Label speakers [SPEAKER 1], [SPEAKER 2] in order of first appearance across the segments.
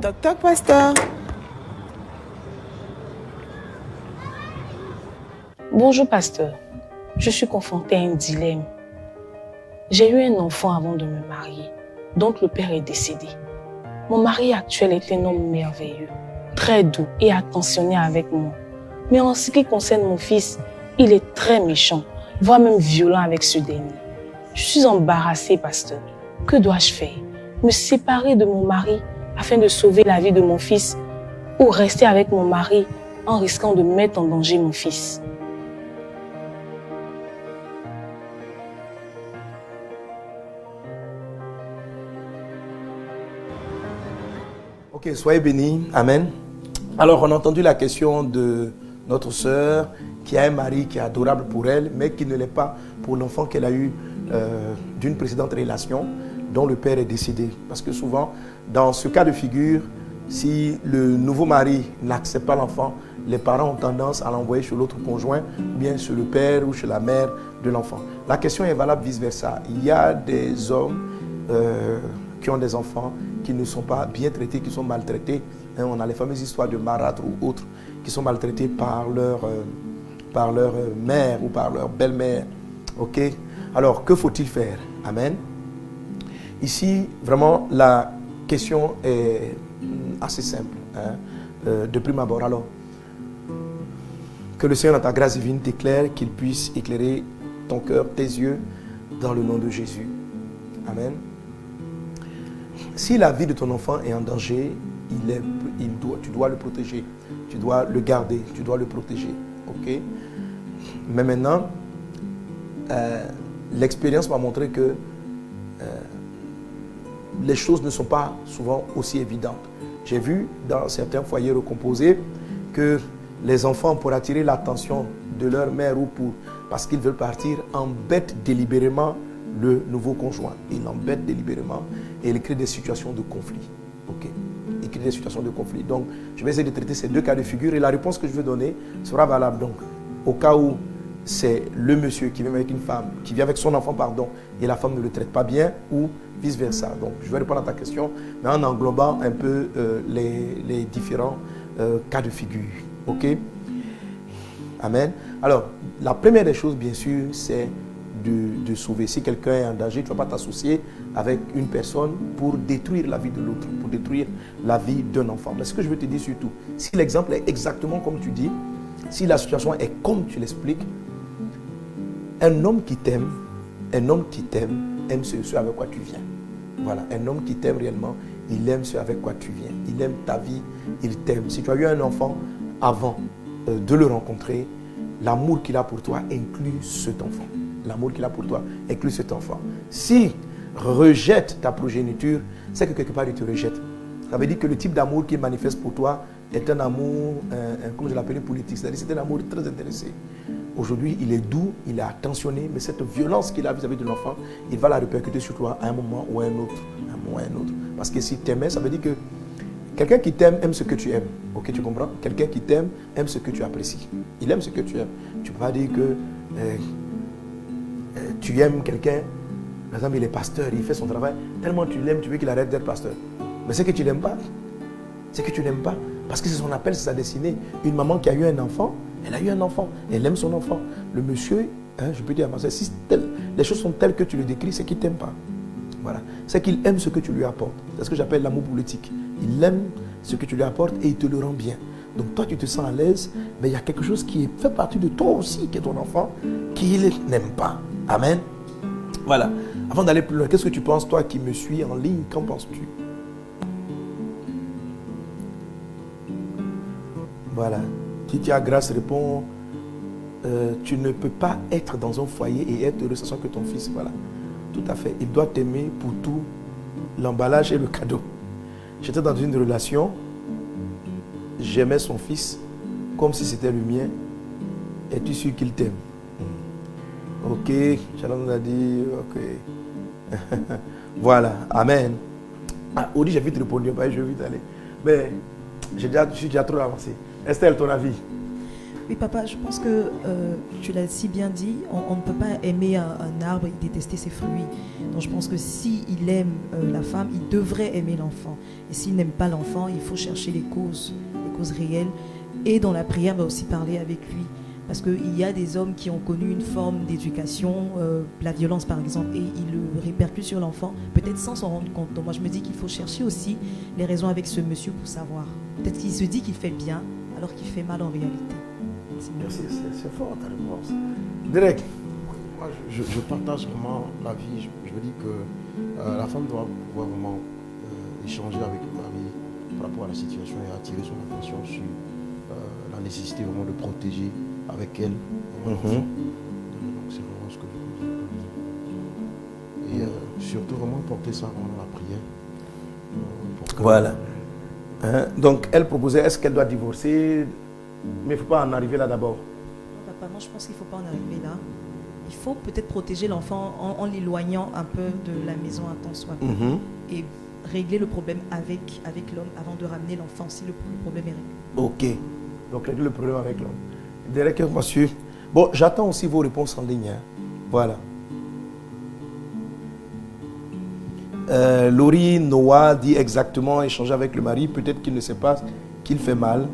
[SPEAKER 1] Toc toc, pasteur.
[SPEAKER 2] Bonjour, pasteur. Je suis confrontée à un dilemme. J'ai eu un enfant avant de me marier, dont le père est décédé. Mon mari actuel est un homme merveilleux, très doux et attentionné avec moi. Mais en ce qui concerne mon fils, il est très méchant, voire même violent avec ce dernier. Je suis embarrassée, pasteur. Que dois-je faire? Me séparer de mon mari afin de sauver la vie de mon fils ou rester avec mon mari en risquant de mettre en danger mon fils?
[SPEAKER 3] Ok, soyez bénis. Amen. Alors, on a entendu la question de notre sœur qui a un mari qui est adorable pour elle, mais qui ne l'est pas pour l'enfant qu'elle a eu d'une précédente relation dont le père est décédé. Parce que souvent, dans ce cas de figure, si le nouveau mari n'accepte pas l'enfant, les parents ont tendance à l'envoyer chez l'autre conjoint, ou bien chez le père ou chez la mère de l'enfant. La question est valable vice-versa. Il y a des hommes qui ont des enfants qui ne sont pas bien traités, qui sont maltraités. On a les fameuses histoires de marâtres ou autres qui sont maltraités par leur mère ou par leur belle-mère. Ok? Alors, que faut-il faire? Amen. Ici, vraiment, la question est assez simple, de prime abord. Alors, que le Seigneur, dans ta grâce divine, t'éclaire, qu'il puisse éclairer ton cœur, tes yeux, dans le nom de Jésus. Amen. Si la vie de ton enfant est en danger, tu dois le protéger, tu dois le garder, tu dois le protéger. Ok? Mais maintenant, l'expérience m'a montré que les choses ne sont pas souvent aussi évidentes. J'ai vu dans certains foyers recomposés que les enfants, pour attirer l'attention de leur mère ou parce qu'ils veulent partir, embêtent délibérément le nouveau conjoint. Ils l'embêtent délibérément et ils créent des situations de conflit. Ok? Ils créent des situations de conflit. Donc, je vais essayer de traiter ces deux cas de figure et la réponse que je vais donner sera valable. Donc, au cas où c'est le monsieur qui vient avec une femme, qui vient avec son enfant, pardon, et la femme ne le traite pas bien, ou vice-versa. Donc, je vais répondre à ta question, mais en englobant un peu les différents cas de figure. Ok? Amen. Alors, la première des choses, bien sûr, c'est de sauver. Si quelqu'un est en danger, tu ne vas pas t'associer avec une personne pour détruire la vie de l'autre, pour détruire la vie d'un enfant. Mais ce que je veux te dire surtout, si l'exemple est exactement comme tu dis, si la situation est comme tu l'expliques, un homme qui t'aime aime ce avec quoi tu viens. Voilà, un homme qui t'aime réellement, il aime ce avec quoi tu viens. Il aime ta vie, il t'aime. Si tu as eu un enfant avant de le rencontrer, l'amour qu'il a pour toi inclut cet enfant. L'amour qu'il a pour toi inclut cet enfant. S'il rejette ta progéniture, c'est que quelque part il te rejette. Ça veut dire que le type d'amour qu'il manifeste pour toi est un amour, comme je l'appelais politique, c'est-à-dire c'est un amour très intéressé. Aujourd'hui, il est doux, il est attentionné, mais cette violence qu'il a vis-à-vis de l'enfant, il va la répercuter sur toi à un moment ou à un autre. À un moment ou à un autre. Parce que si tu t'aimais, ça veut dire que quelqu'un qui t'aime aime ce que tu aimes. Ok, tu comprends? Quelqu'un qui t'aime aime ce que tu apprécies. Il aime ce que tu aimes. Tu ne peux pas dire que tu aimes quelqu'un, par exemple, il est pasteur, il fait son travail, tellement tu l'aimes, tu veux qu'il arrête d'être pasteur. Mais c'est que tu ne l'aimes pas. C'est que tu n'aimes pas. Parce que c'est son appel, c'est sa destinée. Une maman qui a eu un enfant, elle a eu un enfant. Elle aime son enfant. Le monsieur, je peux dire à ma soeur, si les choses sont telles que tu le décris, c'est qu'il ne t'aime pas. Voilà. C'est qu'il aime ce que tu lui apportes. C'est ce que j'appelle l'amour politique. Il aime ce que tu lui apportes et il te le rend bien. Donc toi, tu te sens à l'aise, mais il y a quelque chose qui fait partie de toi aussi, qui est ton enfant, qu'il n'aime pas. Amen. Voilà. Avant d'aller plus loin, qu'est-ce que tu penses, toi qui me suis en ligne? Qu'en penses-tu? Voilà. Titi à grâce répond, tu ne peux pas être dans un foyer et être heureux sachant que ton fils, voilà. Tout à fait. Il doit t'aimer pour tout, l'emballage et le cadeau. J'étais dans une relation, j'aimais son fils comme si c'était le mien. Es-tu sûr qu'il t'aime? Ok, Shalom a dit, ok. Voilà, amen. Ah, Audi, j'ai vite répondu, je vais vite aller. Mais je suis déjà trop avancé. Estelle, ton avis?
[SPEAKER 1] Oui, papa, je pense que tu l'as si bien dit, on ne peut pas aimer un arbre et détester ses fruits. Donc je pense que s'il aime la femme, il devrait aimer l'enfant. Et s'il n'aime pas l'enfant, il faut chercher les causes réelles. Et dans la prière, va aussi parler avec lui. Parce qu'il y a des hommes qui ont connu une forme d'éducation, la violence par exemple, et ils le répercutent sur l'enfant, peut-être sans s'en rendre compte. Donc moi je me dis qu'il faut chercher aussi les raisons avec ce monsieur pour savoir. Peut-être qu'il se dit qu'il fait bien, alors qu'il fait mal en réalité.
[SPEAKER 3] Merci, c'est fort ta réponse. Derek.
[SPEAKER 4] Moi, je partage vraiment la vie. Je me dis que la femme doit pouvoir vraiment échanger avec le mari par rapport à la situation et attirer son attention sur la nécessité vraiment de protéger avec elle. Donc c'est vraiment ce que je dis. Et surtout vraiment porter ça dans la prière.
[SPEAKER 3] Voilà. Hein? Donc elle proposait, est-ce qu'elle doit divorcer? Mais il ne faut pas en arriver là d'abord.
[SPEAKER 1] Papa, moi je pense qu'il ne faut pas en arriver là. Il faut peut-être protéger l'enfant en l'éloignant un peu de la maison un temps soit peu. Et régler le problème avec l'homme avant de ramener l'enfant si le problème est réglé.
[SPEAKER 3] Ok. Donc régler le problème avec l'homme. Derek, monsieur. Bon, j'attends aussi vos réponses en ligne. Hein. Voilà. Laurie Noah dit exactement échanger avec le mari. Peut-être qu'il ne sait pas qu'il fait mal.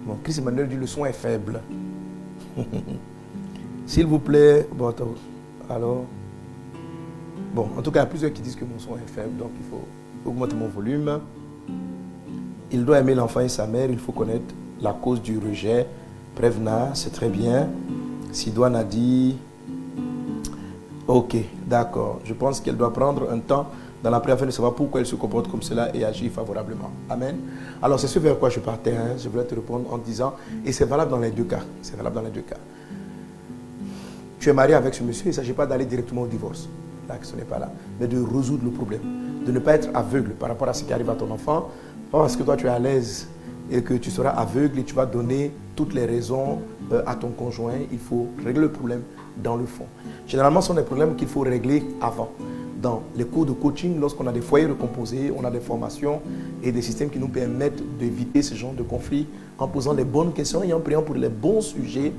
[SPEAKER 3] Bon, Chris Emmanuel dit le son est faible. S'il vous plaît. Bon, attends. Alors. Bon, en tout cas, il y a plusieurs qui disent que mon son est faible. Donc, il faut augmenter mon volume. Il doit aimer l'enfant et sa mère. Il faut connaître la cause du rejet. Prévenant, c'est très bien. Sidoine a dit... Ok, d'accord. Je pense qu'elle doit prendre un temps dans la prière afin de savoir pourquoi elle se comporte comme cela et agir favorablement. Amen. Alors, c'est ce vers quoi je partais. Hein. Je voulais te répondre en disant... Et c'est valable dans les deux cas. C'est valable dans les deux cas. Tu es marié avec ce monsieur, il ne s'agit pas d'aller directement au divorce. Là, ce n'est pas là. Mais de résoudre le problème. De ne pas être aveugle par rapport à ce qui arrive à ton enfant. Pas parce que toi, tu es à l'aise et que tu seras aveugle et tu vas donner toutes les raisons à ton conjoint. Il faut régler le problème dans le fond. Généralement, ce sont des problèmes qu'il faut régler avant. Dans les cours de coaching, lorsqu'on a des foyers recomposés, on a des formations et des systèmes qui nous permettent d'éviter ce genre de conflit en posant les bonnes questions et en priant pour les bons sujets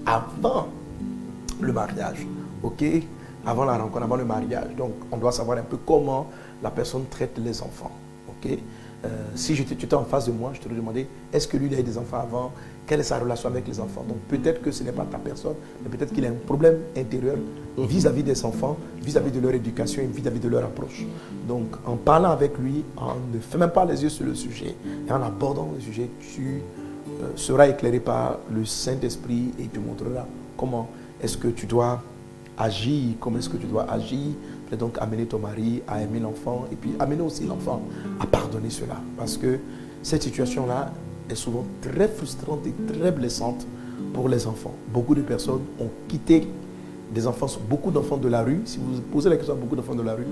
[SPEAKER 3] avant le mariage. Ok? Avant la rencontre, avant le mariage. Donc, on doit savoir un peu comment la personne traite les enfants. Ok? Si tu étais en face de moi, je te demandais, est-ce que lui, il a eu des enfants avant? Quelle est sa relation avec les enfants? Donc, peut-être que ce n'est pas ta personne, mais peut-être qu'il a un problème intérieur vis-à-vis des enfants, vis-à-vis de leur éducation et vis-à-vis de leur approche. Donc, en parlant avec lui, en ne fais même pas les yeux sur le sujet, et en abordant le sujet, tu seras éclairé par le Saint-Esprit et te montrera comment est-ce que tu dois agir, comment est-ce que tu dois agir. Donc amener ton mari à aimer l'enfant et puis amener aussi l'enfant à pardonner cela. Parce que cette situation-là est souvent très frustrante et très blessante pour les enfants. Beaucoup de personnes ont quitté des enfants, beaucoup d'enfants de la rue. Si vous posez la question à beaucoup d'enfants de la rue,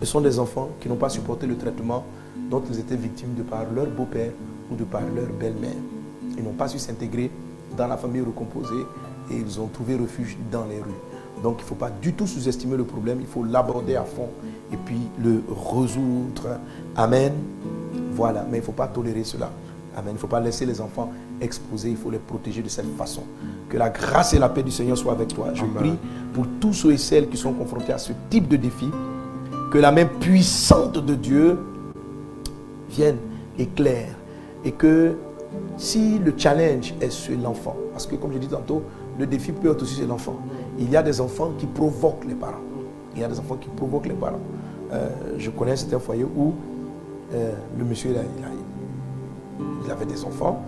[SPEAKER 3] ce sont des enfants qui n'ont pas supporté le traitement dont ils étaient victimes de par leur beau-père ou de par leur belle-mère. Ils n'ont pas su s'intégrer dans la famille recomposée et ils ont trouvé refuge dans les rues. Donc il ne faut pas du tout sous-estimer le problème, il faut l'aborder à fond et puis le résoudre. Amen. Voilà, mais il ne faut pas tolérer cela. Amen. Il ne faut pas laisser les enfants exposés, il faut les protéger de cette façon. Que la grâce et la paix du Seigneur soient avec toi. Je prie pour tous ceux et celles qui sont confrontés à ce type de défi, que la main puissante de Dieu vienne éclaire et que si le challenge est sur l'enfant, parce que comme je dis tantôt, le défi peut être aussi sur l'enfant. Il y a des enfants qui provoquent les parents. Il y a des enfants qui provoquent les parents. Je connais certains foyers où le monsieur il avait des enfants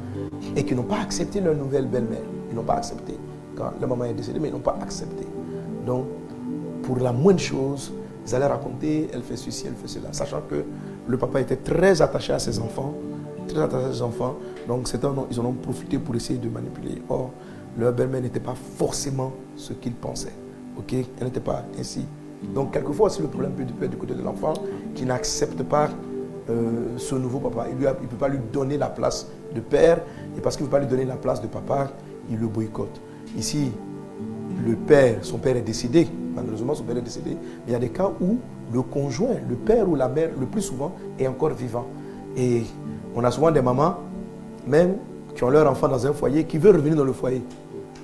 [SPEAKER 3] et qui n'ont pas accepté leur nouvelle belle-mère. Ils n'ont pas accepté. Quand la maman est décédée, mais ils n'ont pas accepté. Donc, pour la moindre chose, ils allaient raconter, elle fait ceci, elle fait cela. Sachant que le papa était très attaché à ses enfants. Très attaché à ses enfants. Donc, ils en ont profité pour essayer de manipuler. Or, leur belle-mère n'était pas forcément ce qu'ils pensaient. Ok? Elle n'était pas ainsi. Donc, quelquefois aussi, le problème peut être du côté de l'enfant qui n'accepte pas ce nouveau papa. Il ne peut pas lui donner la place de père. Et parce qu'il ne veut pas lui donner la place de papa, il le boycotte. Ici, son père est décédé. Malheureusement, son père est décédé. Mais il y a des cas où le conjoint, le père ou la mère, le plus souvent, est encore vivant. Et on a souvent des mamans, même, qui ont leur enfant dans un foyer, qui veulent revenir dans le foyer.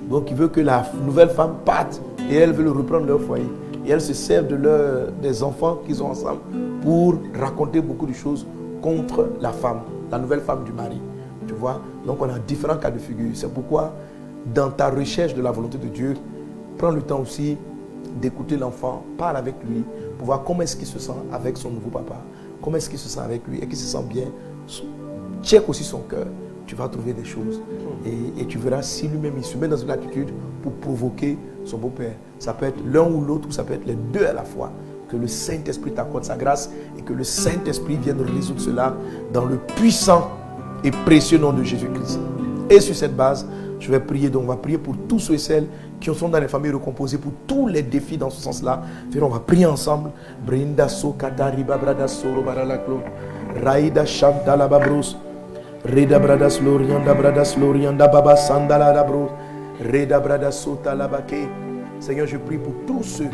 [SPEAKER 3] Donc, ils veulent que la nouvelle femme parte et elles veulent reprendre leur foyer. Et elles se servent des enfants qu'ils ont ensemble pour raconter beaucoup de choses contre la femme, la nouvelle femme du mari. Tu vois? Donc, on a différents cas de figure. C'est pourquoi, dans ta recherche de la volonté de Dieu, prends le temps aussi d'écouter l'enfant, parle avec lui, pour voir comment est-ce qu'il se sent avec son nouveau papa, comment est-ce qu'il se sent avec lui et qu'il se sent bien. Check aussi son cœur, tu vas trouver des choses et tu verras si lui-même il se met dans une attitude pour provoquer son beau-père. Ça peut être l'un ou l'autre ou ça peut être les deux à la fois. Que le Saint-Esprit t'accorde sa grâce et que le Saint-Esprit vienne résoudre cela dans le puissant et précieux nom de Jésus-Christ. Et sur cette base, je vais prier. Donc on va prier pour tous ceux et celles qui sont dans les familles recomposées, pour tous les défis dans ce sens-là. On va prier ensemble. Brinda so katariba brada soro baralaklo. Raïda Shantala Babros, Reda Bradas Lorianda Bradas Lorianda Baba Sandala Dabros, Reda Bradas Sota Labake. Seigneur, je prie pour tous ceux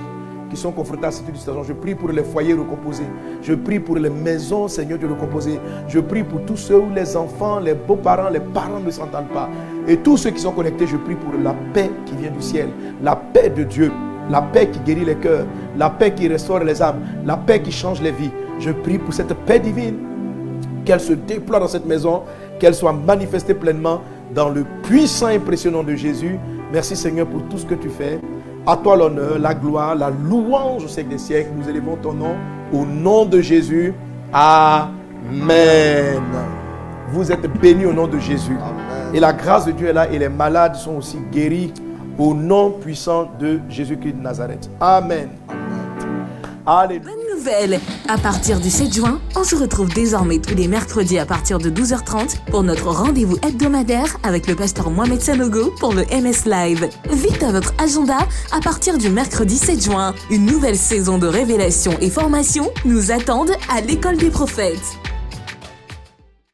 [SPEAKER 3] qui sont confrontés à cette situation. Je prie pour les foyers recomposés. Je prie pour les maisons, Seigneur, de recomposer. Je prie pour tous ceux où les enfants, les beaux-parents, les parents ne s'entendent pas. Et tous ceux qui sont connectés, je prie pour la paix qui vient du ciel, la paix de Dieu, la paix qui guérit les cœurs, la paix qui restaure les âmes, la paix qui change les vies. Je prie pour cette paix divine, qu'elle se déploie dans cette maison, qu'elle soit manifestée pleinement dans le puissant et précieux nom de Jésus. Merci Seigneur pour tout ce que tu fais. À toi l'honneur, la gloire, la louange au siècle des siècles. Nous élevons ton nom au nom de Jésus. Amen. Vous êtes bénis au nom de Jésus. Amen. Et la grâce de Dieu est là et les malades sont aussi guéris au nom puissant de Jésus-Christ de Nazareth. Amen. Alléluia.
[SPEAKER 5] Bonne nouvelle! À partir du 7 juin, on se retrouve désormais tous les mercredis à partir de 12h30 pour notre rendez-vous hebdomadaire avec le pasteur Mohamed Sanogo pour le MS Live. Vite à votre agenda, à partir du mercredi 7 juin, une nouvelle saison de révélation et formation nous attendent à l'école des prophètes.